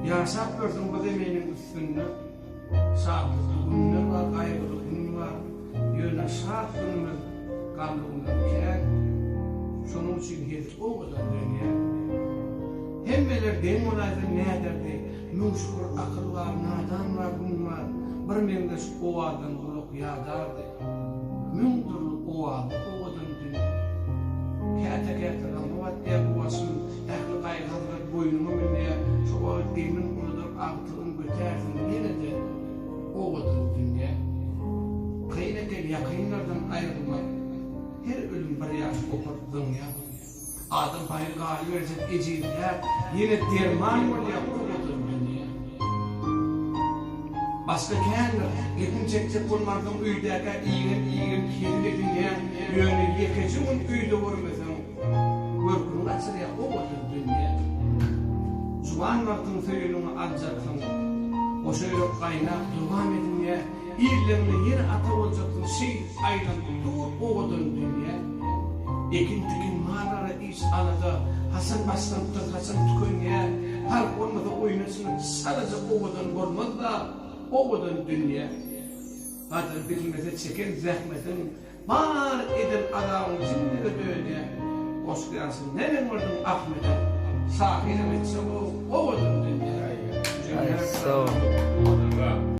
Yaşap gördüm bu demeyenin üstünde. Sağlıklı günler var, kaygılı gün var. Yöne şart günümüz kaldığından şunun için hiç o kadar dünya. Hemmeler den olaydı ne ederdi? Müşkur akıl var, nadan var, gün var. Bir mendeş o adam bulup yadardı. Mündürlük o adam, o adam dünya. Kâte anlavat diye bu asın, ehli kaygılar boynumu minne, şu o demin unudur, altın göterdin, yine de o adam dünya. Kıynetel yakınlardan ayrılmak, her ölüm bir yaş kopar dünya. Adam payı gali verecek eciydiler, yine derman var ya o adam dünya. Başka kendiler, yetin çekecek bulmardım üydeki iğin kirli dünya, yönü yekecimin üyde vurmasın. Görkünün açır ya o adam dünya. Zuban vaktın söylüğünü alacaksın, o söylük kaynak devam edin ya. İrlerini yine ata olacaktın, şey aylandı, dur o adam dünya. Ekin tikin mağarara iş anada, Hasan Bastan tutar, Hasan tükün ya. Halk olmadı oynasın, sadece o adam olmaz da, o adam dünya. Hatta bilmese çeken zahmetin, var edin adamın şimdi de böyle. Osklarsın, neden vurdun Ahmet'e? Sahile metse o adam dünya. Sağ ol.